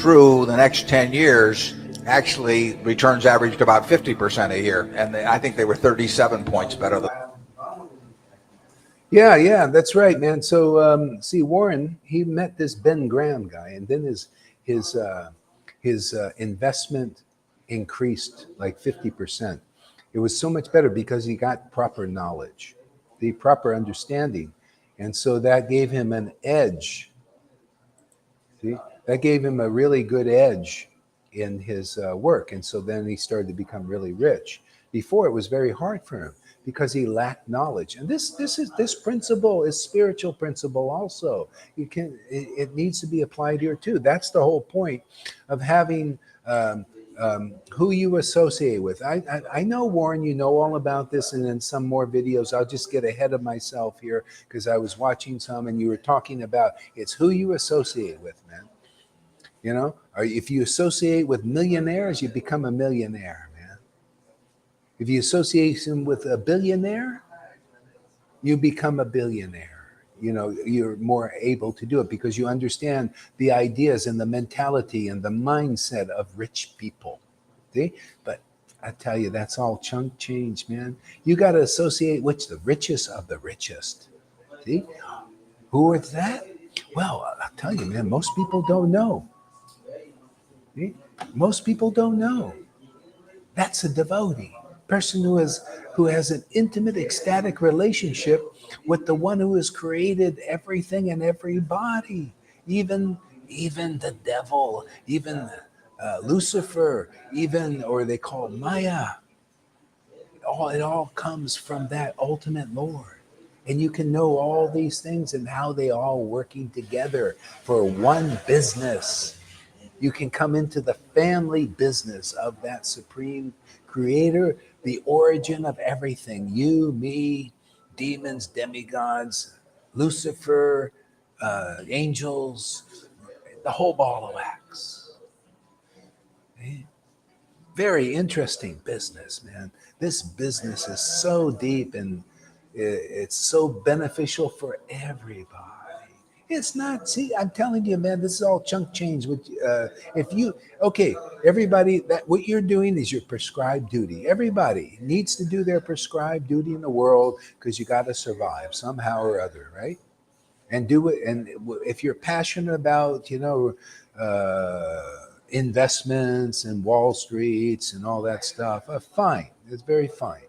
through the next 10 years, actually returns averaged about 50% a year. And I think they were 37 points better than. Yeah, that's right, man. So see, Warren, he met this Ben Graham guy, and then his investment increased like 50%. It was so much better because he got proper knowledge, the proper understanding, and so that gave him an edge. See, that gave him a really good edge in his work, and so then he started to become really rich. Before, it was very hard for him because he lacked knowledge. And this principle is spiritual principle also. It needs to be applied here too. That's the whole point of having who you associate with. I know, Warren, you know all about this, and in some more videos, I'll just get ahead of myself here because I was watching some and you were talking about it's who you associate with, man. You know, or if you associate with millionaires, you become a millionaire, man. If you associate him with a billionaire, you become a billionaire. You know, you're more able to do it because you understand the ideas and the mentality and the mindset of rich people. See? But I tell you, that's all chunk change, man. You got to associate with the richest of the richest. See? Who is that? Well, I'll tell you, man, most people don't know. See? Most people don't know. That's a devotee, person who has an intimate, ecstatic relationship with the one who has created everything and everybody, even the devil, even Lucifer, even, or they call Maya. It all comes from that ultimate Lord. And you can know all these things and how they all working together for one business. You can come into the family business of that supreme creator, the origin of everything. You, me, demons, demigods, Lucifer, angels, the whole ball of wax. Very interesting business, man. This business is so deep and it's so beneficial for everybody. It's not. See, I'm telling you, man. This is all chunk change. Which, everybody, that what you're doing is your prescribed duty. Everybody needs to do their prescribed duty in the world because you got to survive somehow or other, right? And do it. And if you're passionate about, investments and Wall Streets and all that stuff, fine. It's very fine.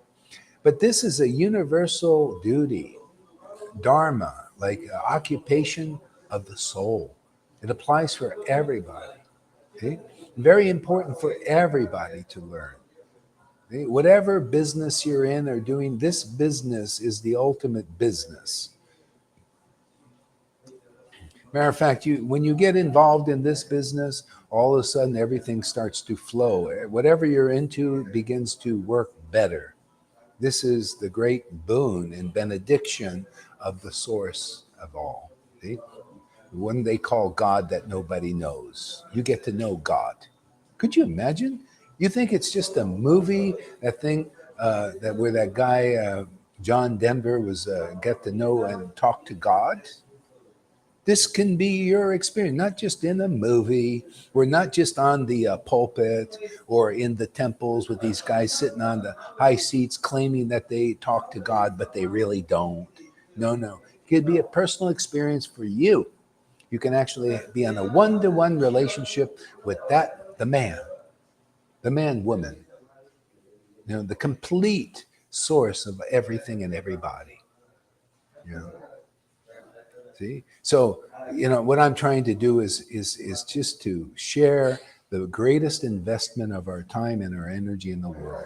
But this is a universal duty, dharma, like occupation of the soul. It applies for everybody. Okay? Very important for everybody to learn. Okay? Whatever business you're in or doing, this business is the ultimate business. Matter of fact, when you get involved in this business, all of a sudden everything starts to flow. Whatever you're into begins to work better. This is the great boon and benediction of the source of all. See? One they call God that nobody knows. You get to know God. Could you imagine? You think it's just a movie, that thing that where that guy John Denver was get to know and talk to God? This can be your experience, not just in a movie. We're not just on the pulpit or in the temples with these guys sitting on the high seats claiming that they talk to God, but they really don't. No. It could be a personal experience for you. You can actually be on a one-to-one relationship with the man, woman, the complete source of everything and everybody. See? So, what I'm trying to do is just to share the greatest investment of our time and our energy in the world.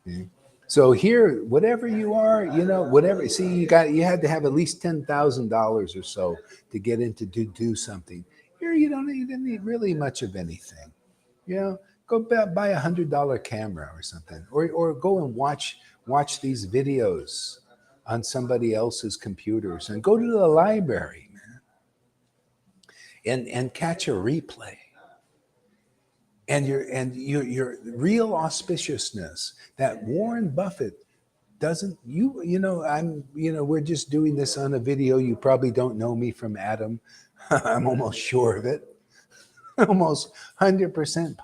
Okay? So here, whatever you are, whatever. See, you had to have at least $10,000 or so to get into to do something. Here, you don't need really much of anything. Go buy $100 camera or something, or go and watch these videos on somebody else's computers, and go to the library, man, and catch a replay. And your real auspiciousness that Warren Buffett doesn't. We're just doing this on a video. You probably don't know me from Adam. I'm almost sure of it. almost 100%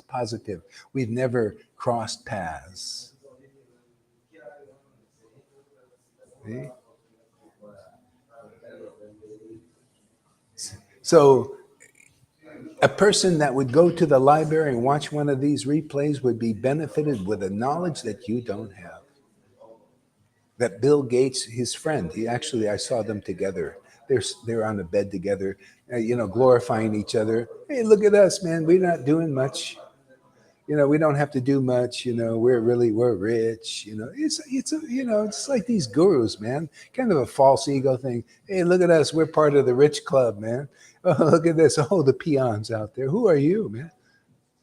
positive. We've never crossed paths. See? So a person that would go to the library and watch one of these replays would be benefited with a knowledge that you don't have. That Bill Gates, his friend, I saw them together. They're on a bed together, glorifying each other. Hey, look at us, man. We're not doing much. We don't have to do much. We're rich. It's like these gurus, man. Kind of a false ego thing. Hey, look at us. We're part of the rich club, man. Oh, look at this. Oh, the peons out there. Who are you, man?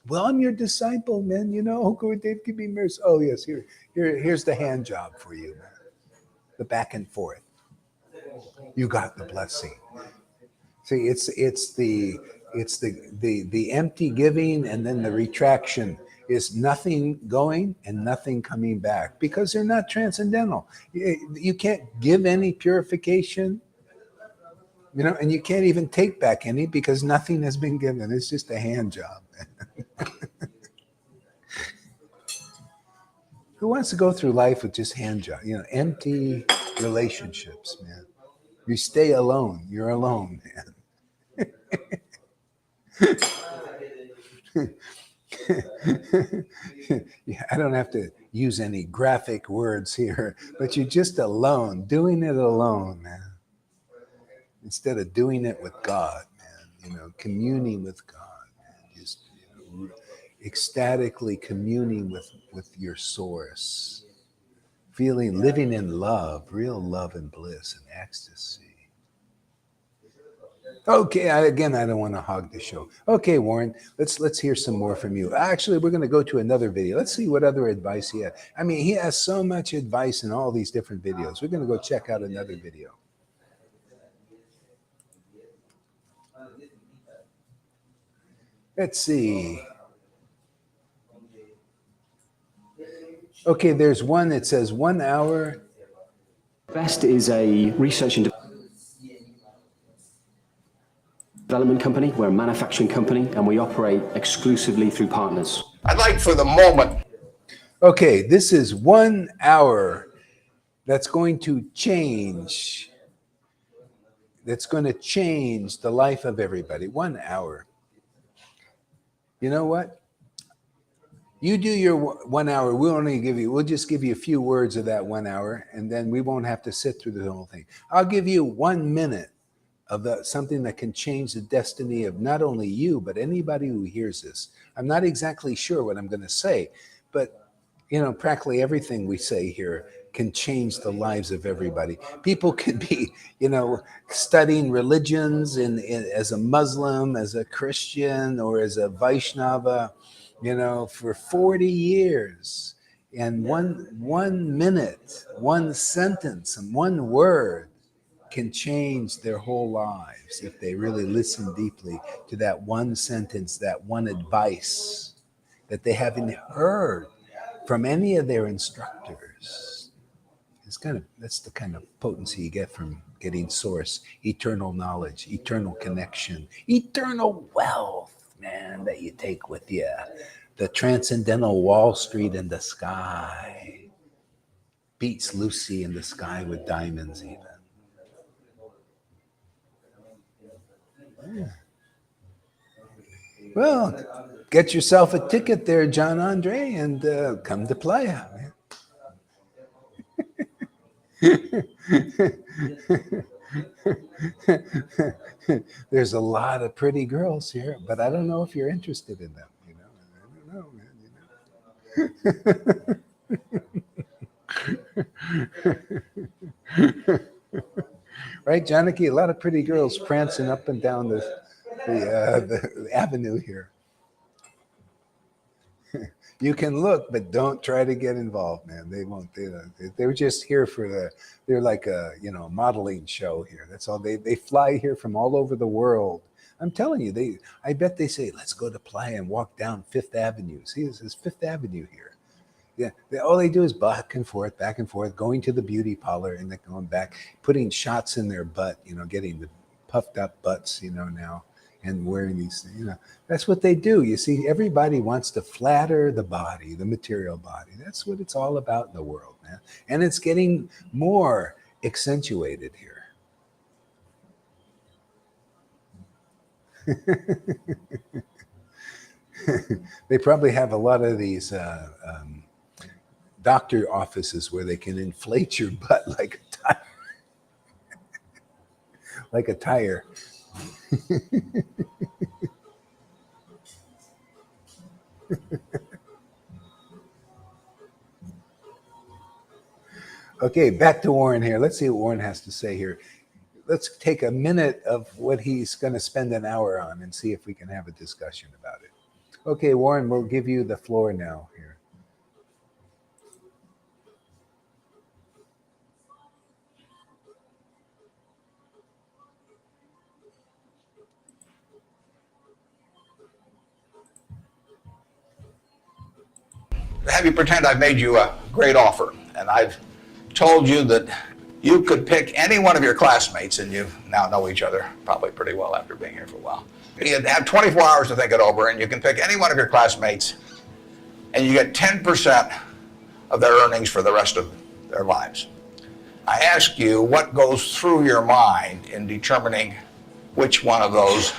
Well, I'm your disciple, man. Dave, give me mercy. Oh, yes. Here's the hand job for you, man. The back and forth. You got the blessing. See, it's the empty giving, and then the retraction is nothing going and nothing coming back, because they're not transcendental. You can't give any purification, and you can't even take back any, because nothing has been given. It's just a hand job. Who wants to go through life with just hand job? Empty relationships, man. You stay alone. You're alone, man. Yeah, I don't have to use any graphic words here, but you're just alone, doing it alone, man. Instead of doing it with God, man, communing with God, man, just ecstatically communing with your source, living in love, real love and bliss and ecstasy. Okay, I don't want to hog the show. Okay, Warren, let's hear some more from you. Actually, we're going to go to another video. Let's see what other advice he had. I mean, he has so much advice in all these different videos. We're going to go check out another video. Let's see. Okay, there's one that says 1 hour. Best is a research and development company. We're a manufacturing company, and we operate exclusively through partners. I'd like for the moment. Okay, this is 1 hour that's going to change. That's going to change the life of everybody. 1 hour. You know what? You do your 1 hour. We'll just give you a few words of that 1 hour, and then we won't have to sit through the whole thing. I'll give you 1 minute of something that can change the destiny of not only you, but anybody who hears this. I'm not exactly sure what I'm going to say, but practically everything we say here can change the lives of everybody. People can be, studying religions as a Muslim, as a Christian, or as a Vaishnava, for 40 years. And one minute, one sentence, and one word can change their whole lives if they really listen deeply to that one sentence, that one advice that they haven't heard from any of their instructors. That's the kind of potency you get from getting source, eternal knowledge, eternal connection, eternal wealth, man, that you take with you. The transcendental Wall Street in the sky beats Lucy in the sky with diamonds even. Yeah. Well, get yourself a ticket there, John Andre, and come to Playa, man. There's a lot of pretty girls here, but I don't know if you're interested in them. I don't know, man. Right, Janaki? A lot of pretty girls prancing up and down the avenue here. You can look, but don't try to get involved, man. They won't. They're just here they're like a modeling show here. That's all. They fly here from all over the world. I'm telling you, I bet they say, let's go to Playa and walk down Fifth Avenue. See, this is Fifth Avenue here. Yeah, all they do is back and forth, going to the beauty parlor and then going back, putting shots in their butt, getting the puffed up butts, now. and wearing these things. That's what they do. You see, everybody wants to flatter the body, the material body. That's what it's all about in the world, man. And it's getting more accentuated here. They probably have a lot of these doctor offices where they can inflate your butt like a tire. Like a tire. Okay, back to Warren here. Let's see what Warren has to say here. Let's take a minute of what he's going to spend an hour on and see if we can have a discussion about it. Okay, Warren, we'll give you the floor now here. Have you pretend I've made you a great offer, and I've told you that you could pick any one of your classmates, and you now know each other probably pretty well after being here for a while. You have 24 hours to think it over, and you can pick any one of your classmates, and you get 10% of their earnings for the rest of their lives. I ask you what goes through your mind in determining which one of those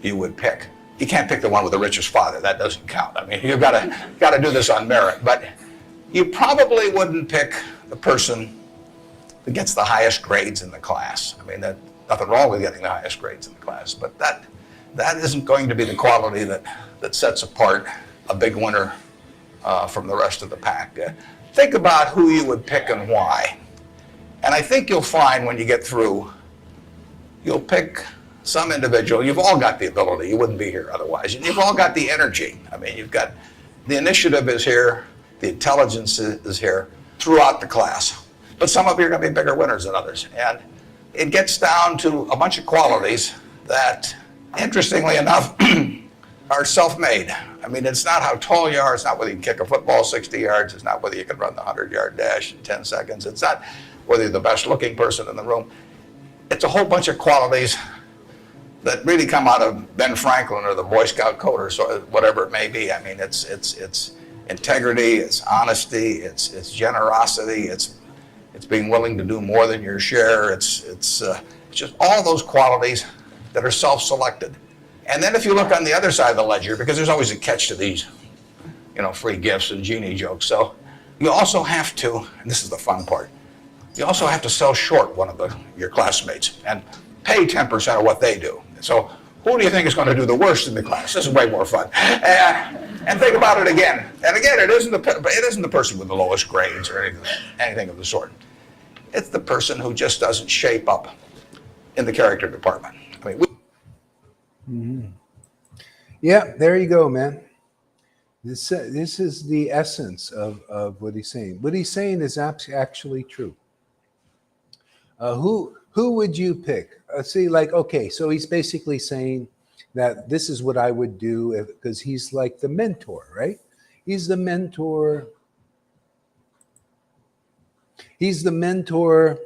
you would pick. You can't pick the one with the richest father. That doesn't count. I mean, you've got to do this on merit. But you probably wouldn't pick the person that gets the highest grades in the class. I mean, there's nothing wrong with getting the highest grades in the class, but that isn't going to be the quality that sets apart a big winner from the rest of the pack. Think about who you would pick and why. And I think you'll find when you get through, you'll pick some individual. You've all got the ability. You wouldn't be here otherwise. And you've all got the energy. I mean, you've got the initiative is here, the intelligence is here throughout the class. But some of you are going to be bigger winners than others. And it gets down to a bunch of qualities that, interestingly enough, are self-made. I mean, it's not how tall you are. It's not whether you can kick a football 60 yards. It's not whether you can run the 100-yard dash in 10 seconds. It's not whether you're the best-looking person in the room. It's a whole bunch of qualities that really come out of Ben Franklin or the Boy Scout code or so, whatever it may be. I mean, it's integrity, it's honesty, it's generosity, it's being willing to do more than your share. It's just all those qualities that are self-selected. And then if you look on the other side of the ledger, because there's always a catch to these, free gifts and genie jokes. So you also have to, and this is the fun part, you also have to sell short one of your classmates and pay 10% of what they do. So who do you think is going to do the worst in the class? This is way more fun. And think about it again. And again, it isn't the person with the lowest grades or anything of the sort. It's the person who just doesn't shape up in the character department. I mean, Yeah, there you go, man. This is the essence of what he's saying. What he's saying is actually true. Who would you pick? See, okay, so he's basically saying that this is what I would do because he's like the mentor, right? He's the mentor. He's the mentor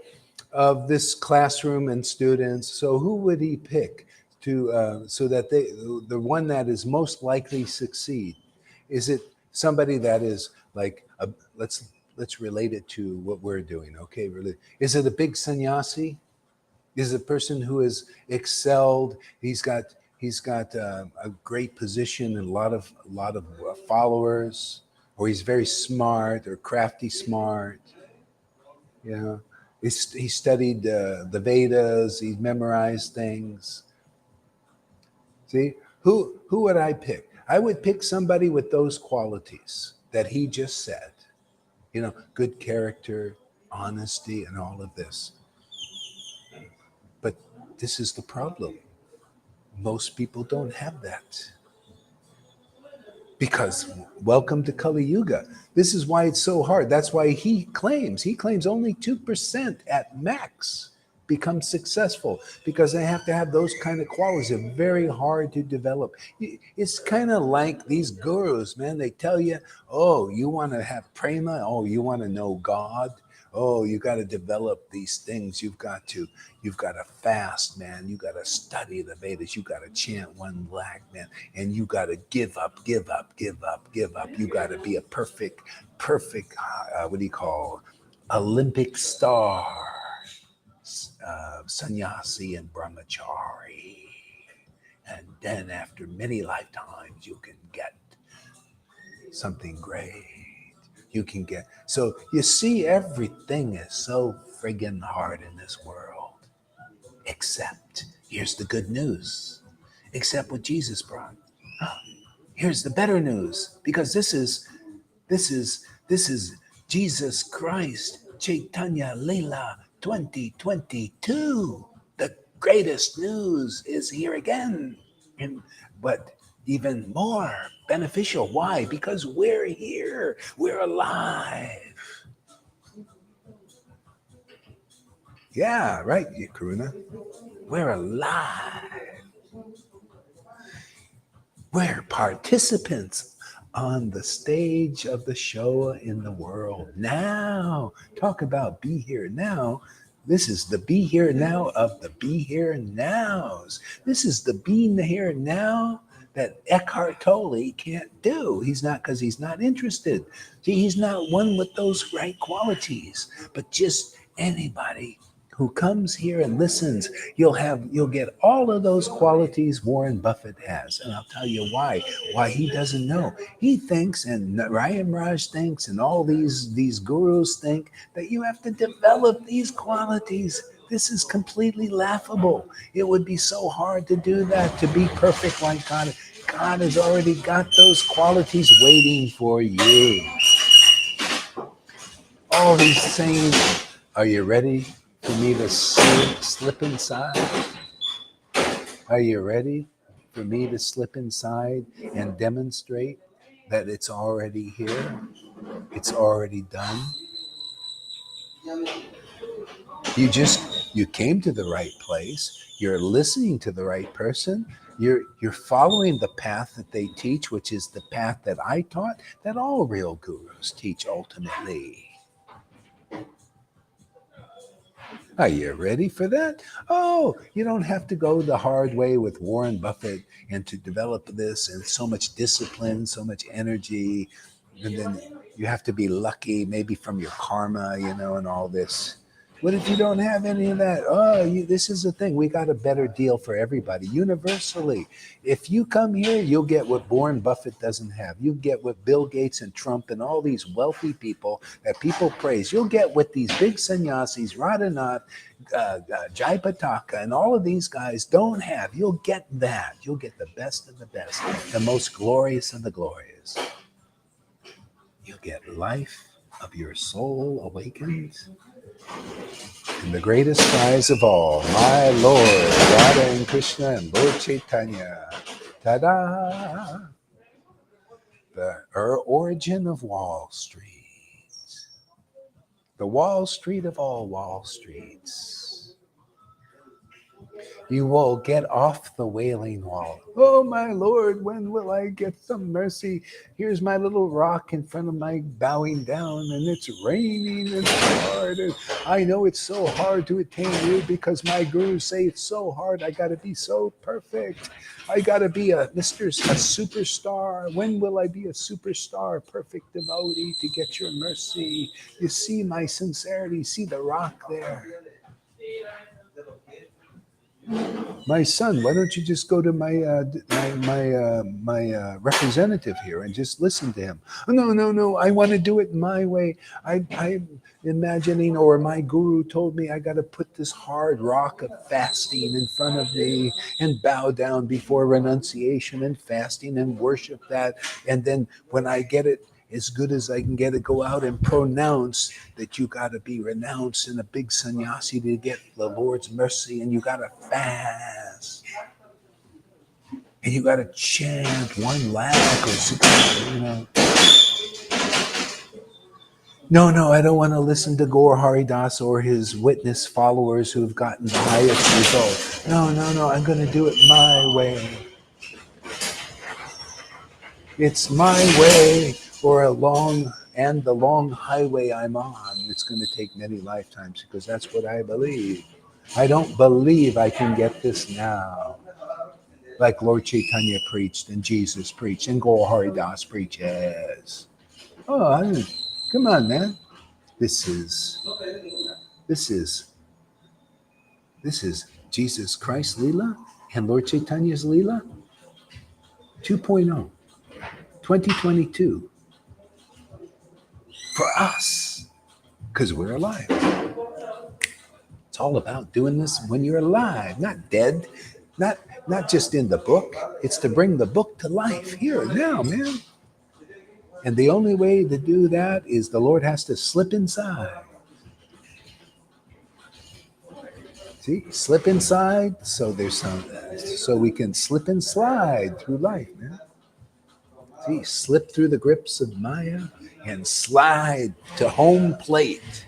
of this classroom and students. So who would he pick to so that the one that is most likely succeed? Is it somebody that is like let's relate it to what we're doing? Okay, really, is it a big sannyasi? Is a person who has excelled? He's got a great position and a lot of followers, or he's very smart or crafty smart. Yeah, he studied the Vedas. He memorized things. See, who would I pick? I would pick somebody with those qualities that he just said. Good character, honesty, and all of this. But this is the problem. Most people don't have that. Because welcome to Kali Yuga. This is why it's so hard. That's why he claims only 2% at max become successful, because they have to have those kind of qualities. They're very hard to develop. It's kind of like these gurus, man. They tell you, oh, you want to have prema? Oh, you want to know God? Oh, you got to develop these things. You've got to fast, man. You got to study the Vedas. You got to chant 1 lakh, man. And you got to give up, give up, give up, give up. You got to be a perfect, what do you call, Olympic star, sannyasi and brahmachari. And then after many lifetimes, you can get something great. You can get, so you see, everything is so friggin' hard in this world. Except, here's the good news. Except what Jesus brought. Here's the better news, because this is Jesus Christ, Chaitanya Leela 2022. The greatest news is here again. But even more beneficial. Why? Because we're here. We're alive. Yeah, right, Karuna. We're alive. We're participants on the stage of the show in the world now. Talk about be here now. This is the be here now of the be here nows. This is the be here now that Eckhart Tolle can't do. He's not, because he's not interested. See, he's not one with those right qualities. But just anybody who comes here and listens, you'll get all of those qualities Warren Buffett has. And I'll tell you why he doesn't know. He thinks, and Ryan Raj thinks, and all these gurus think that you have to develop these qualities. This is completely laughable. It would be so hard to do that, to be perfect like God. God has already got those qualities waiting for you. All he's saying, are you ready for me to slip inside? Are you ready for me to slip inside and demonstrate that it's already here? It's already done. You came to the right place. You're listening to the right person. You're following the path that they teach, which is the path that I taught, that all real gurus teach ultimately. Are you ready for that? Oh, you don't have to go the hard way with Warren Buffett and to develop this and so much discipline, so much energy. And then you have to be lucky, maybe from your karma, and all this. What if you don't have any of that? Oh, this is the thing. We got a better deal for everybody, universally. If you come here, you'll get what Warren Buffett doesn't have. You get what Bill Gates and Trump and all these wealthy people that people praise. You'll get what these big sannyasis, Radhanath, Jayapataka, and all of these guys don't have. You'll get that. You'll get the best of the best, the most glorious of the glorious. You'll get life of your soul awakened. And the greatest prize of all, my Lord, Radha and Krishna and Lord Chaitanya. Ta-da! The origin of Wall Street. The Wall Street of all Wall Streets. You will get off the Wailing Wall. Oh, my Lord, when will I get some mercy? Here's my little rock in front of my bowing down, and it's raining and it's hard. And I know it's so hard to attain you because my gurus say it's so hard. I got to be so perfect. I got to be a superstar. When will I be a superstar, perfect devotee to get your mercy? You see my sincerity. See the rock there. My son, why don't you just go to my representative here and just listen to him? Oh, no, I want to do it my way. I'm imagining, or my guru told me I got to put this hard rock of fasting in front of me and bow down before renunciation and fasting and worship that. And then when I get it as good as I can get it, go out and pronounce that you got to be renounced in a big sannyasi to get the Lord's mercy, and you got to fast. And you got to chant 1 lakh or 6, No, I don't want to listen to Gaurahari Das or his witness followers who've gotten the highest result. No, I'm going to do it my way. It's my way, or the long highway I'm on. it's going to take many lifetimes, because that's what I believe. I don't believe I can get this now. Like Lord Chaitanya preached, and Jesus preached, and Gaurahari Das preaches. Oh, come on, man. This is Jesus Christ Leela and Lord Chaitanya's Leela 2.0, 2022. For us, because we're alive. It's all about doing this when you're alive, not dead, not just in the book. It's to bring the book to life here and now, man. And the only way to do that is the Lord has to slip inside. See, slip inside, so we can slip and slide through life, man. See, slip through the grips of Maya and slide to home plate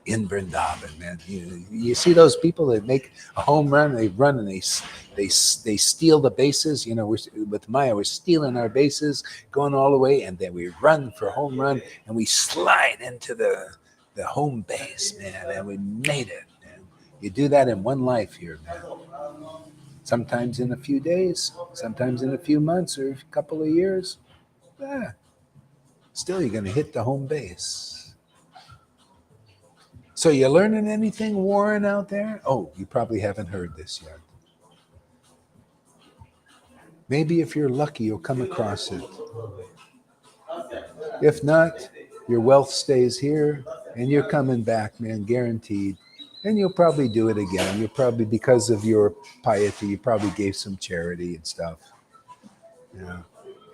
in Vrindavan, man. You see those people that make a home run, they run and they steal the bases. With Maya, we're stealing our bases, going all the way, and then we run for home run, and we slide into the home base, man, and we made it, man. You do that in one life here, man. Sometimes in a few days, sometimes in a few months or a couple of years. Yeah. Still, you're going to hit the home base. So you learning anything, Warren, out there? Oh, you probably haven't heard this yet. Maybe if you're lucky, you'll come across it. If not, your wealth stays here and you're coming back, man, guaranteed. And you'll probably do it again. You'll probably, because of your piety, you probably gave some charity and stuff. Yeah.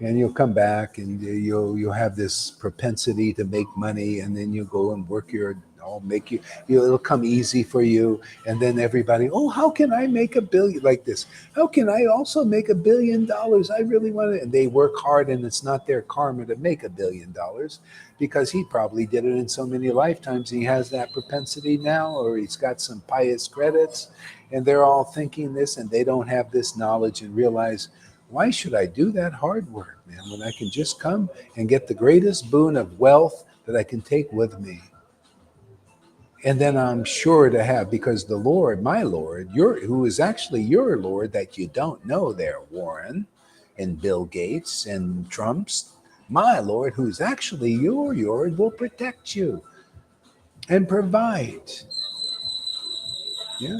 And you'll come back and you'll have this propensity to make money, and then you go and work it'll come easy for you. And then everybody, oh, how can I make $1 billion like this? How can I also make $1 billion? I really want to. And they work hard, and it's not their karma to make $1 billion, because he probably did it in so many lifetimes. He has that propensity now, or he's got some pious credits, and they're all thinking this, and they don't have this knowledge and realize, why should I do that hard work, man, when I can just come and get the greatest boon of wealth that I can take with me? And then I'm sure to have, because the Lord, my Lord, who is actually your Lord that you don't know there, Warren, and Bill Gates and Trump's, my Lord, who's actually your Lord, will protect you and provide. Yeah.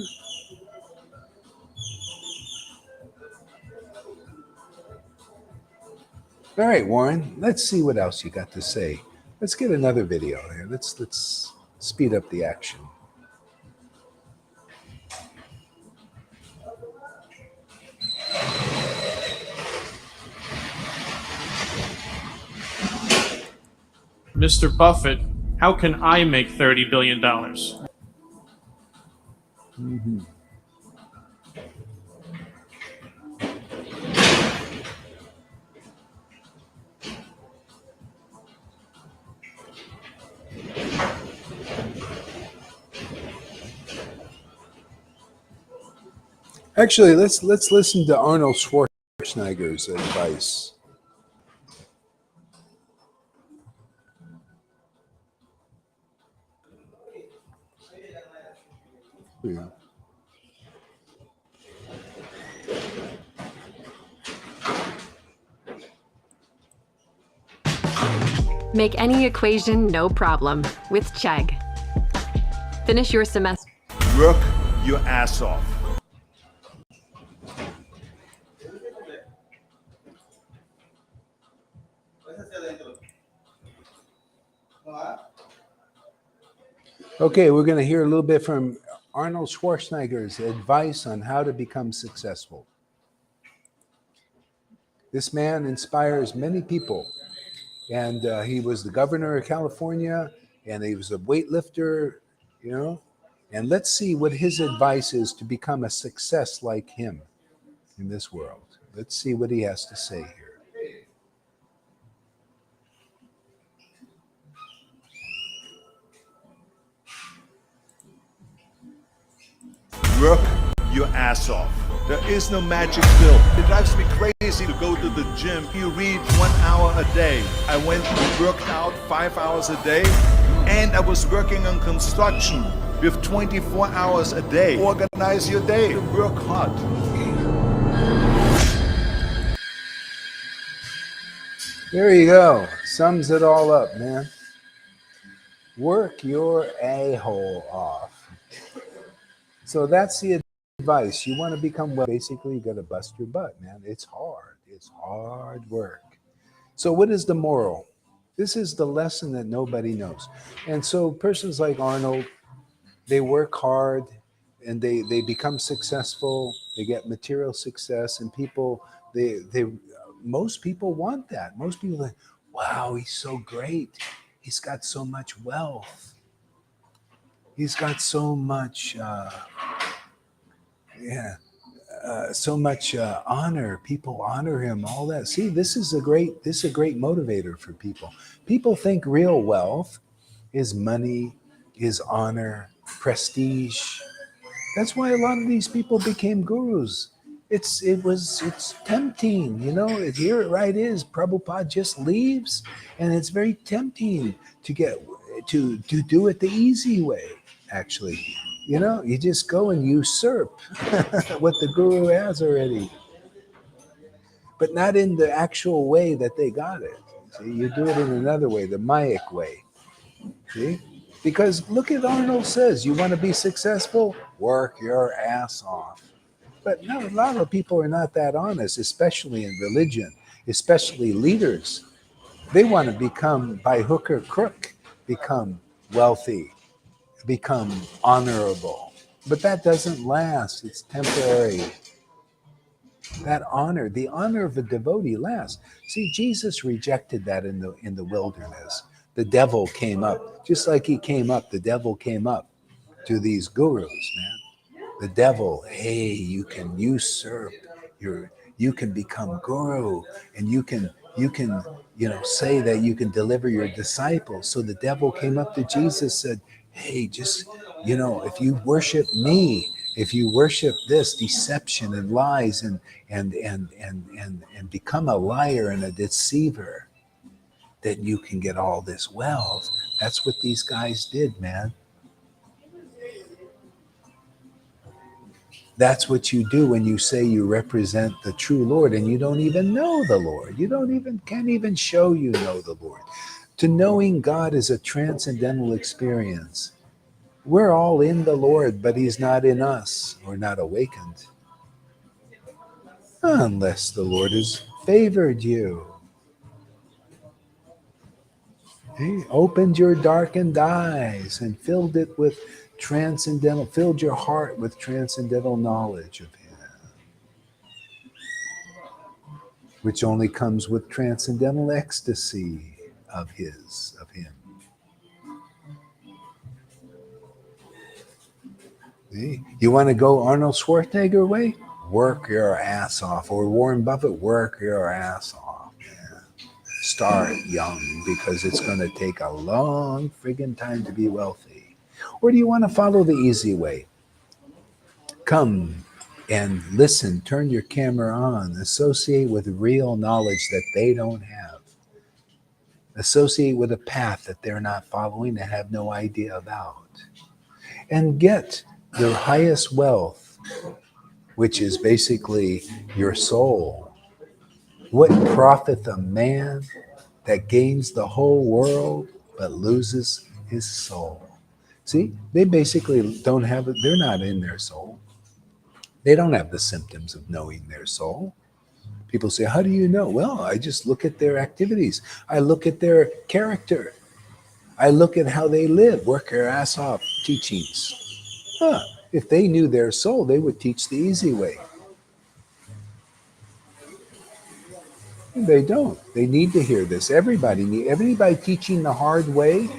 All right, Warren, let's see what else you got to say. Let's get another video here. Let's speed up the action. Mr. Buffett, how can I make $30 billion? Mm-hmm. Actually, let's listen to Arnold Schwarzenegger's advice. Yeah. Make any equation no problem with Chegg. Finish your semester. Work your ass off. Okay, we're going to hear a little bit from Arnold Schwarzenegger's advice on how to become successful. This man inspires many people. And he was the governor of California, and he was a weightlifter, And let's see what his advice is to become a success like him in this world. Let's see what he has to say here. Work your ass off. There is no magic pill. It drives me crazy to go to the gym. You read 1 hour a day. I went and worked out 5 hours a day. And I was working on construction with 24 hours a day. Organize your day. Work hard. There you go. Sums it all up, man. Work your a-hole off. So that's the advice. You want to become well, basically you got to bust your butt, man. It's hard. It's hard work. So what is the moral? This is the lesson that nobody knows. And so persons like Arnold, they work hard and they become successful. They get material success, and people, they most people want that. Most people are like, wow, he's so great. He's got so much wealth. He's got so much, so much honor. People honor him. All that. See, this is a great motivator for people. People think real wealth is money, is honor, prestige. That's why a lot of these people became gurus. It's tempting, you know. Here it right is. Prabhupada just leaves, and it's very tempting to get to do it the easy way. Actually, you know, you just go and usurp what the guru has already, but not in the actual way that they got it. See, you do it in another way, the Mayic way. See, because look at Arnold says, you want to be successful, work your ass off. But no, a lot of people are not that honest, especially in religion, especially leaders. They want to become, by hook or crook, become wealthy, become honorable. But that doesn't last. It's temporary. That honor, the honor of a devotee lasts. See, Jesus rejected that in the wilderness. The devil came up, just like he came up, the devil came up to these gurus, man. The devil, hey, you can usurp you can become guru, and you can say that you can deliver your disciples. So the devil came up to Jesus, said, hey, just if you worship me, if you worship this deception and lies and become a liar and a deceiver, then you can get all this wealth. That's what these guys did, man. That's what you do when you say you represent the true Lord and you don't even know the Lord. Can't even show you know the Lord. To knowing God is a transcendental experience. We're all in the Lord, but he's not in us. We're not awakened. Unless the Lord has favored you. He opened your darkened eyes and filled your heart with transcendental knowledge of him, which only comes with transcendental ecstasy of him. See? You want to go Arnold Schwarzenegger way? Work your ass off. Or Warren Buffett, work your ass off. Man. Start young, because it's going to take a long friggin' time to be wealthy. Or do you want to follow the easy way? Come and listen, turn your camera on, associate with real knowledge that they don't have. Associate with a path that they're not following and have no idea about. And get the highest wealth, which is basically your soul. What profiteth a man that gains the whole world but loses his soul? See, they basically don't have it. They're not in their soul. They don't have the symptoms of knowing their soul. People say, how do you know? Well, I just look at their activities. I look at their character. I look at how they live, work their ass off teachings. If they knew their soul, they would teach the easy way. They don't. They need to hear this. Everybody teaching the hard way,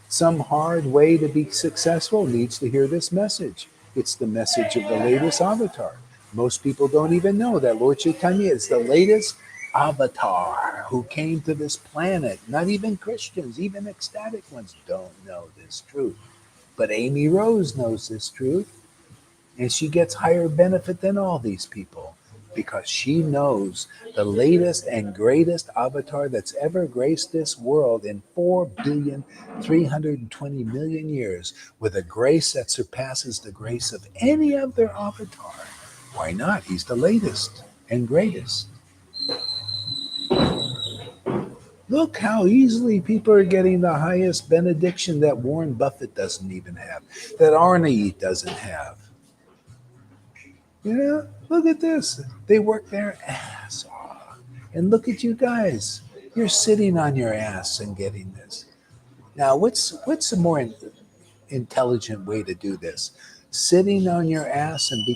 some hard way to be successful, needs to hear this message. It's the message of the latest avatar. Most people don't even know that Lord Chaitanya is the latest avatar who came to this planet. Not even Christians, even ecstatic ones don't know this truth. But Amy Rose knows this truth, and she gets higher benefit than all these people. because she knows the latest and greatest avatar that's ever graced this world in 4,320,000,000 years with a grace that surpasses the grace of any other avatar. Why not? He's the latest and greatest. Look how easily people are getting the highest benediction that Warren Buffett doesn't even have, that Arnie doesn't have. You know, look at this. They work their ass off. And look at you guys. You're sitting on your ass and getting this. Now, what's a more intelligent way to do this? Sitting on your ass and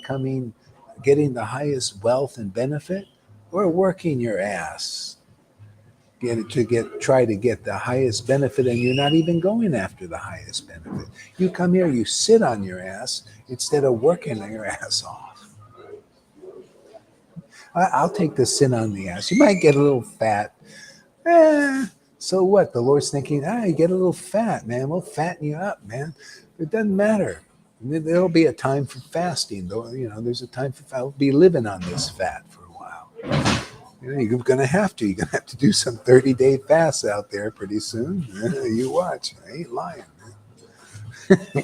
getting the highest wealth and benefit, or working your ass try to get the highest benefit, and you're not even going after the highest benefit. You come here, you sit on your ass instead of working your ass off. I'll take the sit on the ass. You might get a little fat. So what? The Lord's thinking, you get a little fat, man. We'll fatten you up, man. It doesn't matter. There'll be a time for fasting, though. You know, there's a time for I'll be living on this fat for a while. You know, you're gonna have to. You're gonna have to do some 30-day fasts out there pretty soon. You watch. I ain't lying.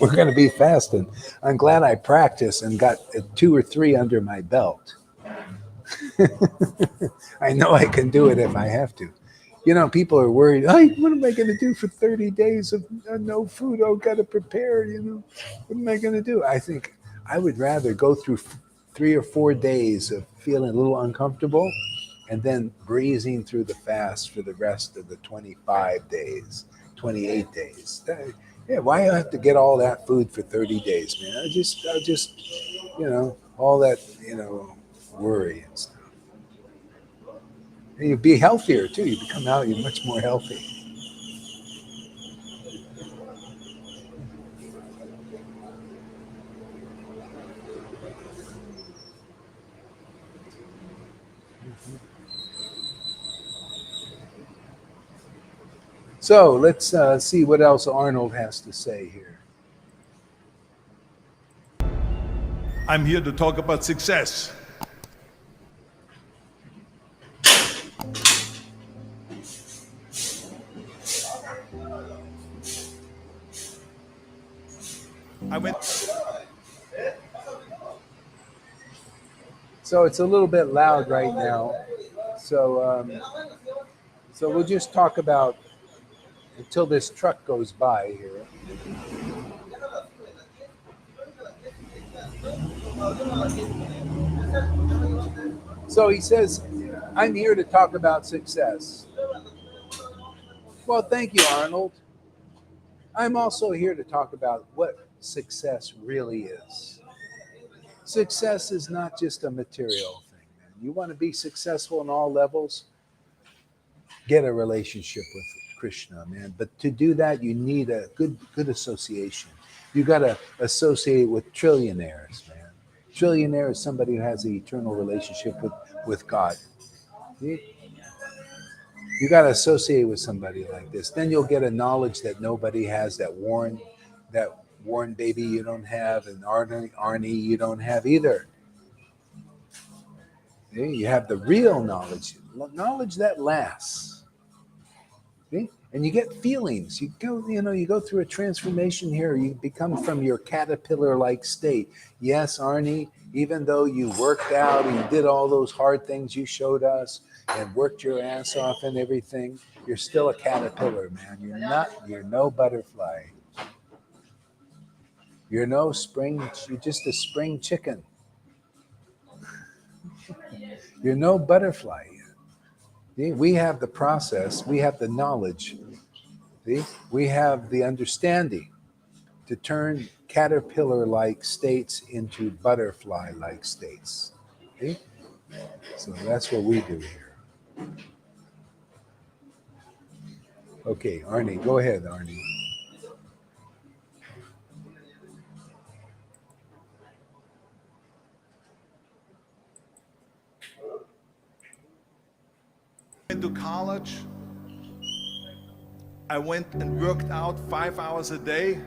We're gonna be fasting. I'm glad I practiced and got 2 or 3 under my belt. I know I can do it if I have to. You know, people are worried. Hey, what am I going to do for 30 days of no food? Oh, got to prepare. You know, what am I going to do? I think I would rather go through 3 or 4 days of feeling a little uncomfortable, and then breezing through the fast for the rest of the 25 days, 28 days. Yeah, why do I have to get all that food for 30 days, man? I just, you know, all that, you know, worry and stuff. And you'd be healthier too. You become out, you're much more healthy. So let's see what else Arnold has to say here. I'm here to talk about success. So it's a little bit loud right now. So we'll just talk about until this truck goes by here. So he says, I'm here to talk about success. Well, thank you, Arnold. I'm also here to talk about what success really is. Success is not just a material thing, man. You want to be successful in all levels, get a relationship with Krishna, man. But to do that, you need a good association. You got to associate with trillionaires, man. Trillionaire is somebody who has an eternal relationship with God. You got to associate with somebody like this. Then you'll get a knowledge that nobody has, that Warren baby you don't have, and Arnie you don't have either. You have the real knowledge that lasts. And you get feelings. You go through a transformation here. You become from your caterpillar-like state. Yes, Arnie, even though you worked out and you did all those hard things you showed us and worked your ass off and everything, you're still a caterpillar, man. You're no butterfly. You're just a spring chicken. You're no butterfly yet. We have the process, we have the knowledge, we have the understanding to turn caterpillar-like states into butterfly-like states. So that's what we do here. Okay, Arnie, go ahead, Arnie. To college, I went and worked out 5 hours a day,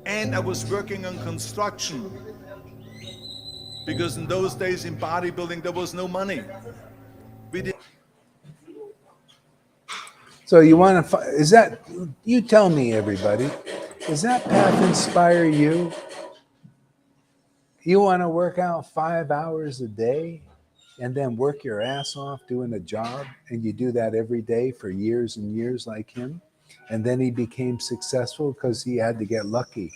and I was working on construction. Because in those days in bodybuilding, there was no money. We did. So you want to, is that, you tell me, everybody, does that path inspire you? You want to work out 5 hours a day and then work your ass off doing a job, and you do that every day for years and years like him, and then he became successful because he had to get lucky.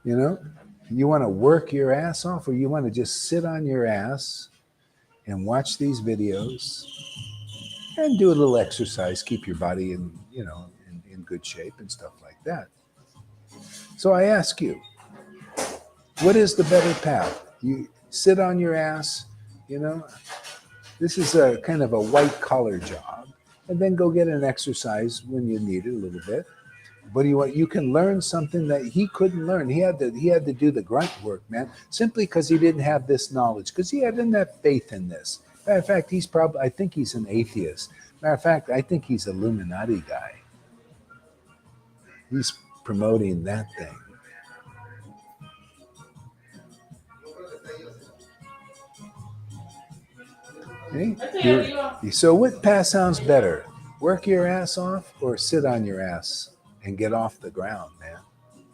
You know, you want to work your ass off, or you want to just sit on your ass and watch these videos and do a little exercise, keep your body in, you know, in good shape and stuff like that. So I ask you, what is the better path? You sit on your ass, you know, this is a kind of a white collar job, and then go get an exercise when you need it a little bit. What do you want? You can learn something that he couldn't learn. He had to do the grunt work, man, simply because he didn't have this knowledge, because he didn't have faith in this. Matter of fact, I think he's an atheist. Matter of fact, I think he's an Illuminati guy. He's promoting that thing. Okay? So what path sounds better? Work your ass off or sit on your ass and get off the ground, man?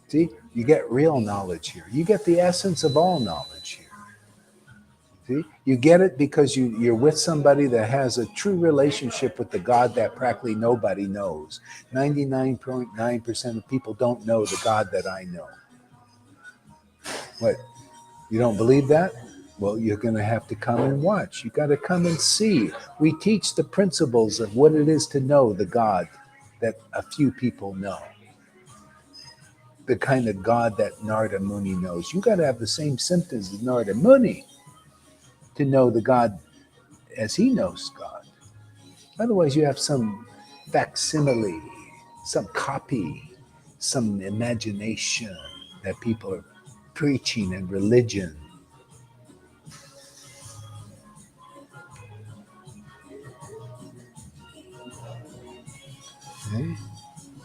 See, you get real knowledge here. You get the essence of all knowledge here. See, you get it because you're with somebody that has a true relationship with the God that practically nobody knows. 99.9% of people don't know the God that I know. What? You don't believe that? Well, you're going to have to come and watch. You got to come and see. We teach the principles of what it is to know the God that a few people know. The kind of God that Narada Muni knows. You got to have the same symptoms as Narada Muni to know the God as he knows God. Otherwise, you have some facsimile, some copy, some imagination that people are preaching in religion. Okay.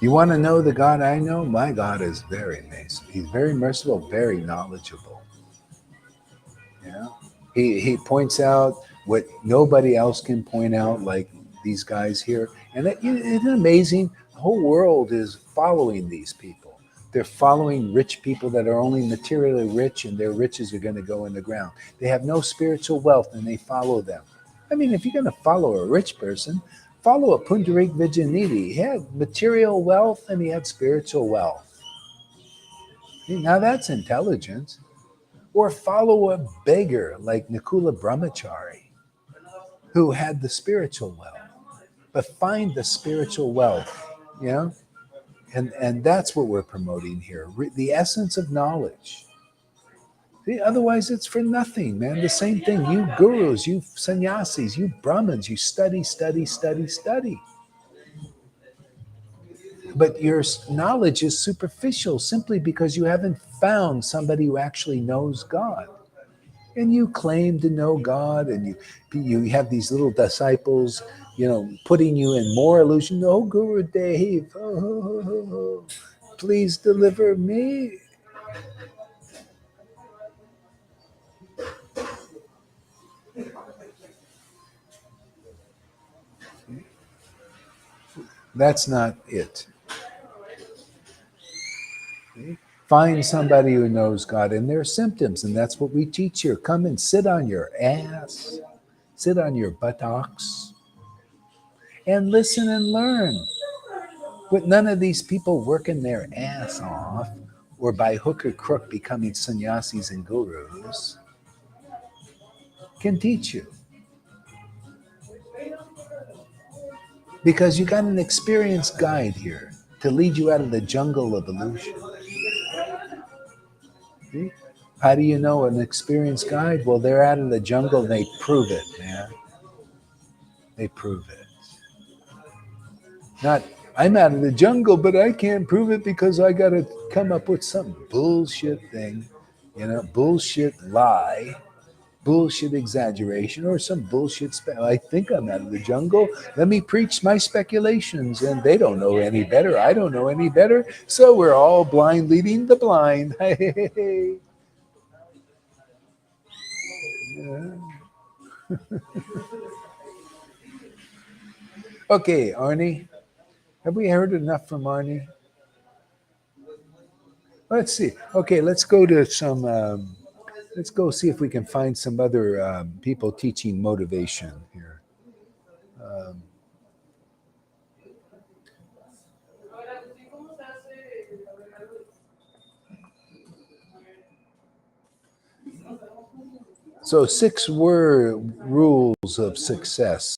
You want to know the God I know? My God is very amazing. He's very merciful, very knowledgeable. Yeah. He points out what nobody else can point out, like these guys here. And it's amazing. The whole world is following these people. They're following rich people that are only materially rich, and their riches are going to go in the ground. They have no spiritual wealth, and they follow them. I mean, if you're going to follow a rich person, follow a Pundarik Vijayanidhi. He had material wealth and he had spiritual wealth. Now that's intelligence. Or follow a beggar like Nakula Brahmachari, who had the spiritual wealth. But find the spiritual wealth, you know? And that's what we're promoting here. The essence of knowledge. See, otherwise, it's for nothing, man. The same thing. You gurus, you sannyasis, you Brahmins, you study. But your knowledge is superficial simply because you haven't found somebody who actually knows God. And you claim to know God, and you have these little disciples, you know, putting you in more illusion. Oh, Guru Dev, please deliver me. That's not it. Okay? Find somebody who knows God and their symptoms, and that's what we teach here. Come and sit on your ass, sit on your buttocks, and listen and learn. But none of these people working their ass off, or by hook or crook becoming sannyasis and gurus, can teach you. Because you got an experienced guide here to lead you out of the jungle of illusion. See? How do you know an experienced guide? Well, they're out of the jungle and they prove it, man. They prove it. Not, I'm out of the jungle, but I can't prove it because I got to come up with some bullshit thing, you know, bullshit lie bullshit exaggeration or some bullshit. I think I'm out of the jungle. Let me preach my speculations, and they don't know any better. I don't know any better. So we're all blind leading the blind. Hey. Yeah. Okay, Arnie. Have we heard enough from Arnie? Let's see. Okay, let's go to some. Let's go see if we can find some other people teaching motivation here. So, rules of success.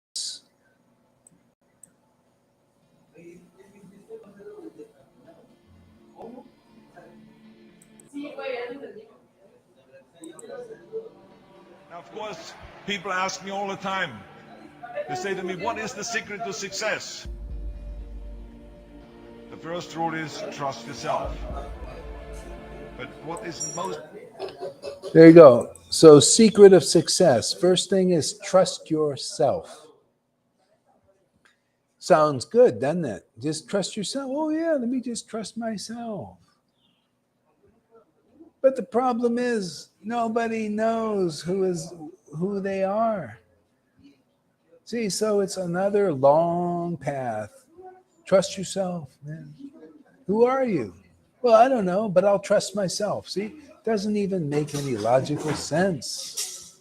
Now, of course, people ask me all the time. They say to me, what is the secret to success? The first rule is trust yourself. But what is most... There you go. So, secret of success. First thing is trust yourself. Sounds good, doesn't it? Just trust yourself. Oh, yeah, let me just trust myself. But the problem is nobody knows who they are. See, so it's another long path. Trust yourself, man. Who are you? Well, I don't know, but I'll trust myself. See, doesn't even make any logical sense.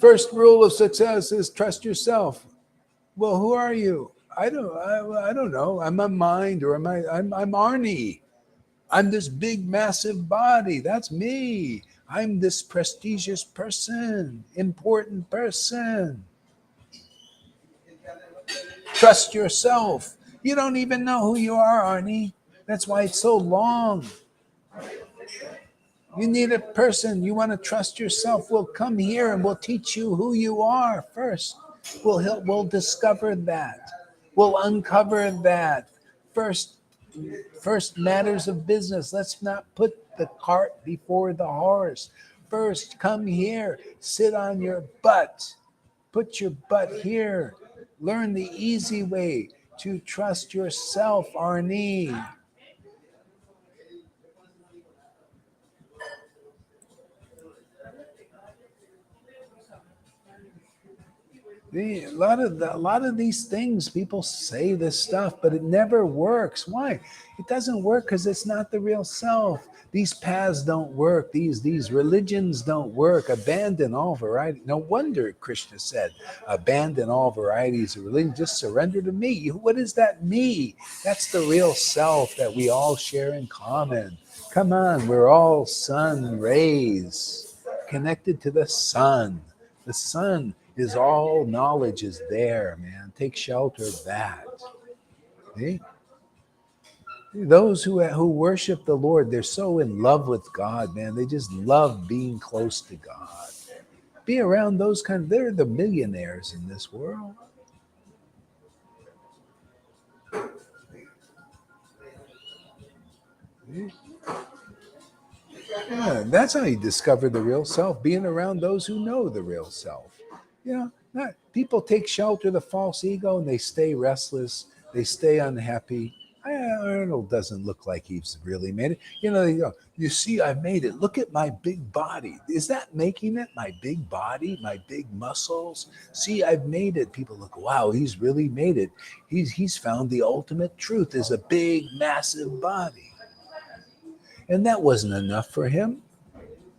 First rule of success is trust yourself. Well, who are you? I don't know. I'm a mind, or I'm Arnie. I'm this big, massive body. That's me. I'm this prestigious person, important person. Trust yourself. You don't even know who you are, Arnie. That's why it's so long. You need a person. You want to trust yourself. We'll come here and we'll teach you who you are first. We'll discover that. We'll uncover that. First matters of business. Let's not put the cart before the horse. First, come here. Sit on your butt. Put your butt here. Learn the easy way to trust yourself, Arnie. A lot of these things, people say this stuff, but it never works. Why? It doesn't work because it's not the real self. These paths don't work. These religions don't work. Abandon all variety. No wonder Krishna said, abandon all varieties of religion. Just surrender to me. What is that me? That's the real self that we all share in common. Come on, we're all sun rays connected to the sun. The sun is all knowledge is there, man. Take shelter of that. See? Those who worship the Lord, they're so in love with God, man. They just love being close to God. Be around those they're the millionaires in this world. Yeah, that's how you discover the real self, being around those who know the real self. People take shelter of the false ego and they stay restless, they stay unhappy. Arnold doesn't look like he's really made it. They go, you see, I made it. Look at my big body. Is that making it? My big body, my big muscles. See, I've made it. People look, wow, he's really made it. He's found the ultimate truth is a big, massive body. And that wasn't enough for him.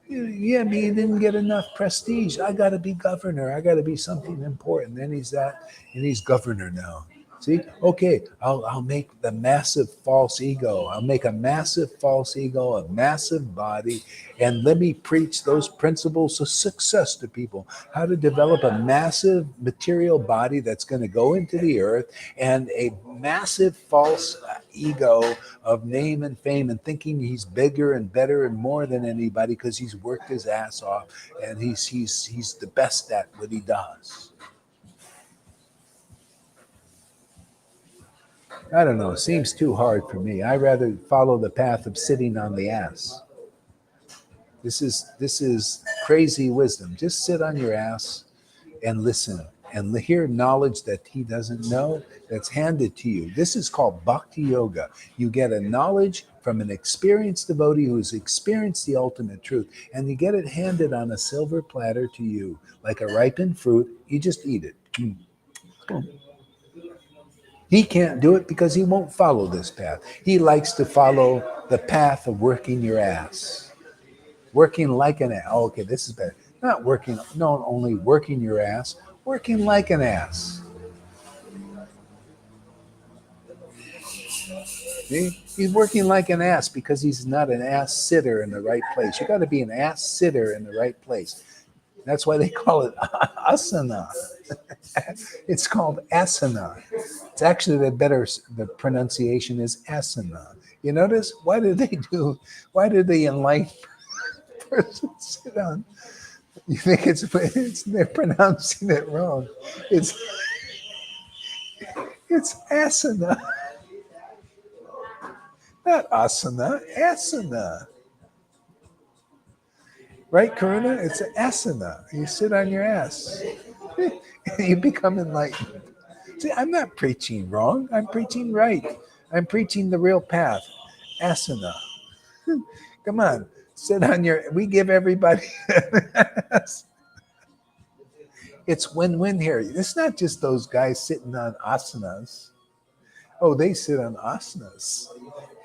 Yeah, but he didn't get enough prestige. I got to be governor. I got to be something important. Then he's that, and he's governor now. See, okay, I'll make the massive false ego. I'll make a massive false ego, a massive body, and let me preach those principles of success to people. How to develop a massive material body that's going to go into the earth, and a massive false ego of name and fame, and thinking he's bigger and better and more than anybody because he's worked his ass off and he's the best at what he does. I don't know. It seems too hard for me. I rather follow the path of sitting on the ass. This is crazy wisdom. Just sit on your ass and listen and hear knowledge that he doesn't know that's handed to you. This is called bhakti yoga. You get a knowledge from an experienced devotee who's experienced the ultimate truth, and you get it handed on a silver platter to you like a ripened fruit. You just eat it. Boom. He can't do it because he won't follow this path. He likes to follow the path of working your ass. Working like an ass. Oh, okay, this is better. Not working, not only working your ass, working like an ass. See? He's working like an ass because he's not an ass sitter in the right place. You got to be an ass sitter in the right place. That's why they call it asana. It's called asana. It's actually the pronunciation is asana. You notice? Why did the enlightened person sit on? You think it's they're pronouncing it wrong. It's asana. Not asana, asana. Right, Karuna? It's asana. You sit on your ass. You become enlightened. See, I'm not preaching wrong. I'm preaching right. I'm preaching the real path. Asana. Come on. Sit on your... We give everybody... It's win-win here. It's not just those guys sitting on asanas. Oh, they sit on asanas.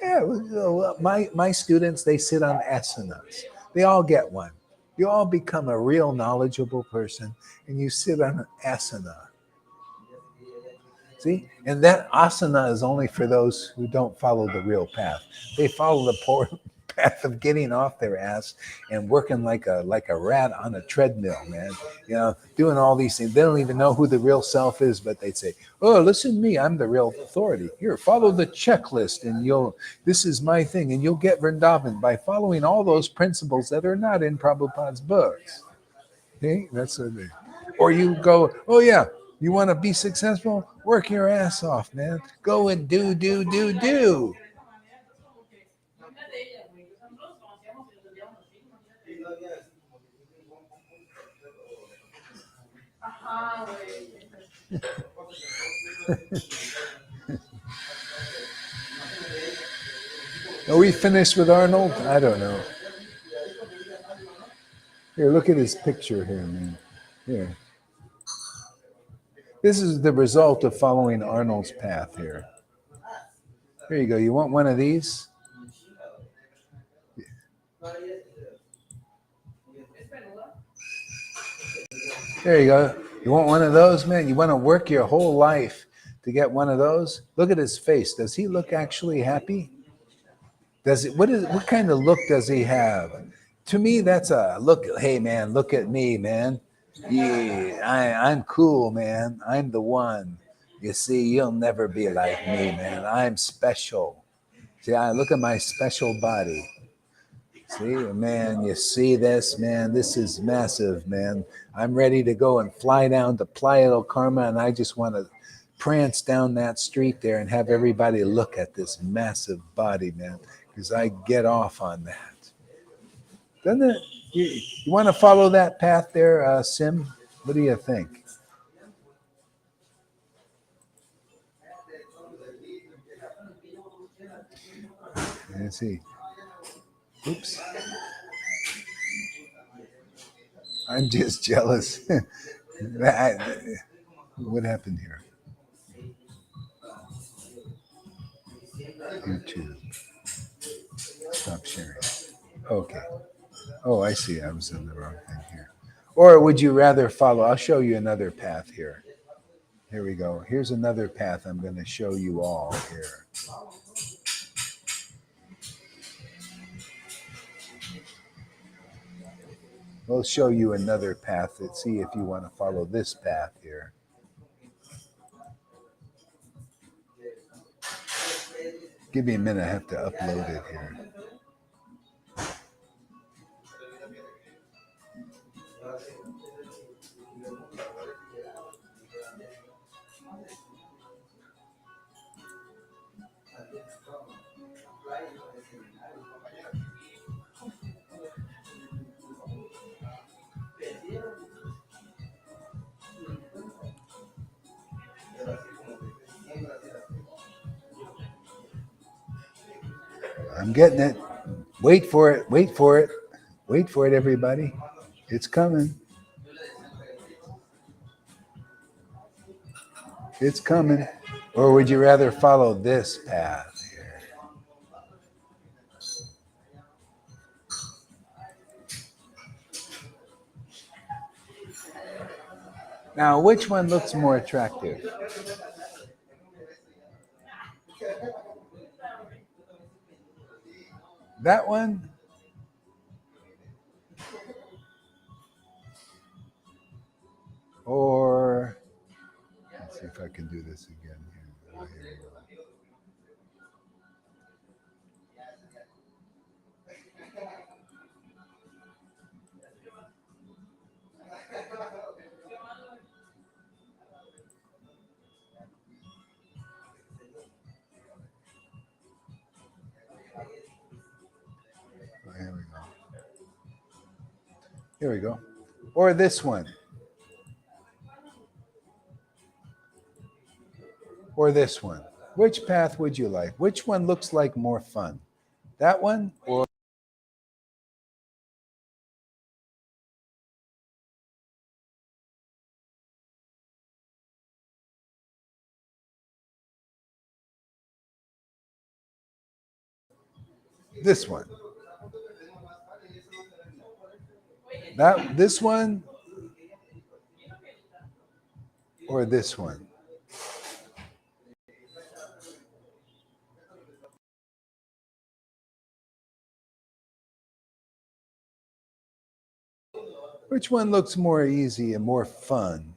Yeah, well, my students, they sit on asanas. They all get one. You all become a real knowledgeable person, and you sit on an asana. See? And that asana is only for those who don't follow the real path. They follow the poor path of getting off their ass and working like a rat on a treadmill, man. You know, doing all these things. They don't even know who the real self is, but they say, "Oh, listen to me, I'm the real authority. Here, follow the checklist, and this is my thing, and you'll get Vrindavan by following all those principles that are not in Prabhupada's books." Okay, that's what they. Or you go, "Oh yeah, you want to be successful? Work your ass off, man. Go and do." Are we finished with Arnold? I don't know. Here, look at his picture here, man. Here. This is the result of following Arnold's path here. Here you go. You want one of these? There you go. You want one of those, man? You want to work your whole life to get one of those? Look at his face. Does he look actually happy? What kind of look does he have? To me, that's a look. Hey, man, look at me, man. Yeah, I'm cool, man. I'm the one. You see, you'll never be like me, man. I'm special. See, I look at my special body. See, man, you see this, man? This is massive, man. I'm ready to go and fly down to Playa del Carmen, and I just want to prance down that street there and have everybody look at this massive body, man, because I get off on that. Doesn't it? You want to follow that path there, Sim? What do you think? Let's see. Oops. I'm just jealous. What happened here? YouTube. Stop sharing. Okay. Oh, I see. I was in the wrong thing here. Or would you rather follow? I'll show you another path here. Here we go. Here's another path I'm going to show you all here. We'll show you another path. Let's see if you want to follow this path here. Give me a minute. I have to upload it here. I'm getting it. Wait for it. Wait for it. Wait for it, everybody. It's coming. It's coming. Or would you rather follow this path here? Now, which one looks more attractive? That one? Or, let's see if I can do this again here. Oh, here we go. Oh, here we go. Here we go. Or this one. Or this one. Which path would you like? Which one looks like more fun? That one or this one? This one or this one? Which one looks more easy and more fun?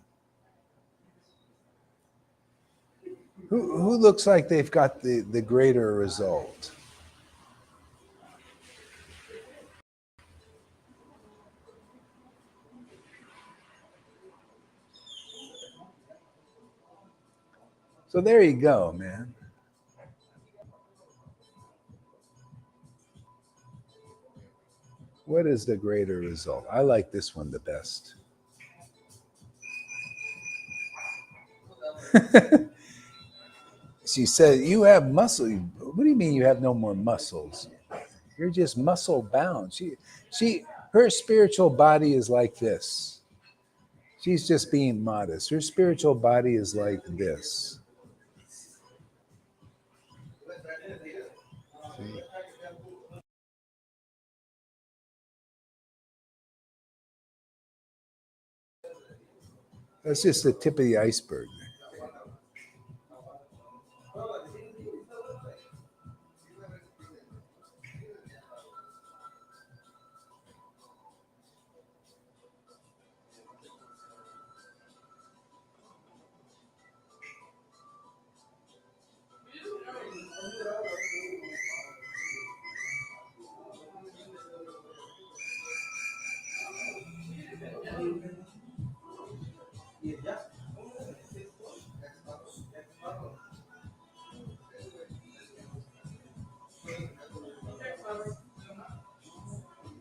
Who looks like they've got the greater result? So there you go, man. What is the greater result? I like this one the best. She said, "You have muscle. What do you mean you have no more muscles? You're just muscle bound." Her spiritual body is like this. She's just being modest. Her spiritual body is like this. See? That's just the tip of the iceberg.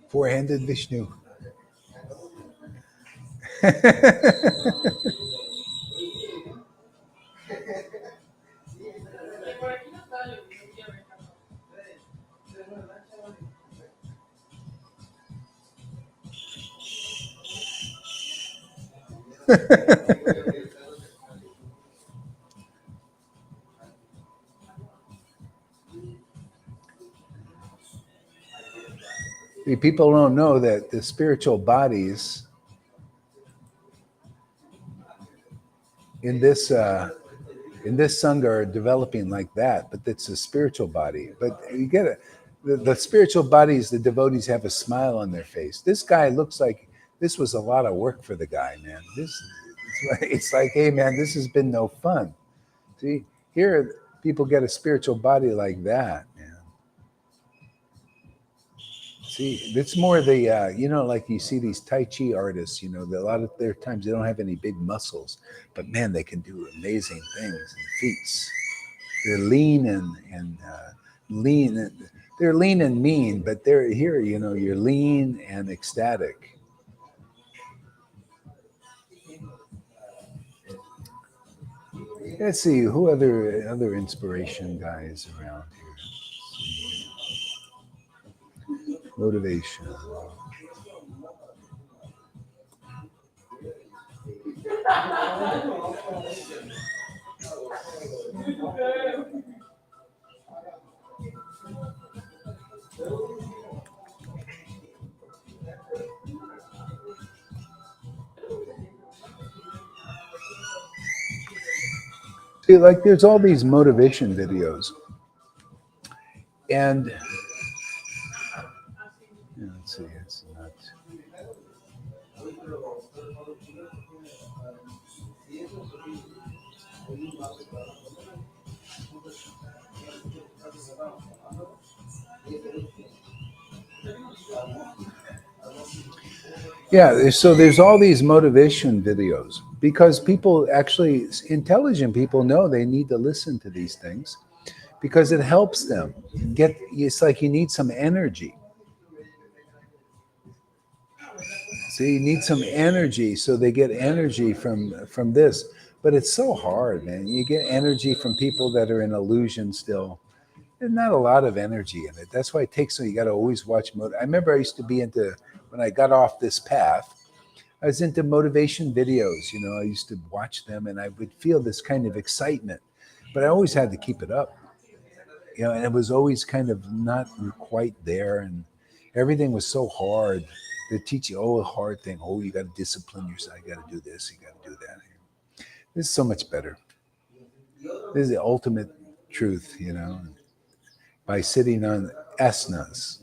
Four-handed Vishnu. See, people don't know that the spiritual bodies in this sangha are developing like that, but it's a spiritual body. But you get it. The spiritual bodies, the devotees have a smile on their face. This guy looks like this was a lot of work for the guy, man. It's like, hey, man, this has been no fun. See, here people get a spiritual body like that, man. See, it's more the, like you see these Tai Chi artists, a lot of their times they don't have any big muscles, but man, they can do amazing things and feats. They're lean and lean. They're lean and mean, but they're here, you're lean and ecstatic. Let's see, who other inspiration guys around here? Motivation. See, like there's all these motivation videos. And let's see, it's not. Yeah, so there's all these motivation videos because people actually, intelligent people know they need to listen to these things because it helps them get, it's like you need some energy. So you need some energy, so they get energy from this. But it's so hard, man. You get energy from people that are in illusion still. There's not a lot of energy in it. That's why it takes, so you got to always watch. I remember I used to be into, when I got off this path, I was into motivation videos. You know, I used to watch them and I would feel this kind of excitement, but I always had to keep it up. You know, and it was always kind of not quite there. And everything was so hard. They teach you, oh, a hard thing. Oh, you got to discipline yourself. You got to do this. You got to do that. This is so much better. This is the ultimate truth, you know, by sitting on asanas.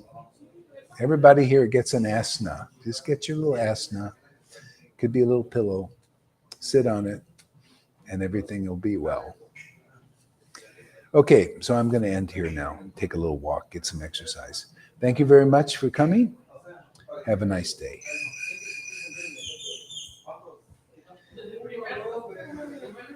Everybody here gets an asana. Just get your little asana. Could be a little pillow. Sit on it, and everything will be well. Okay, so I'm going to end here now. Take a little walk, get some exercise. Thank you very much for coming. Have a nice day.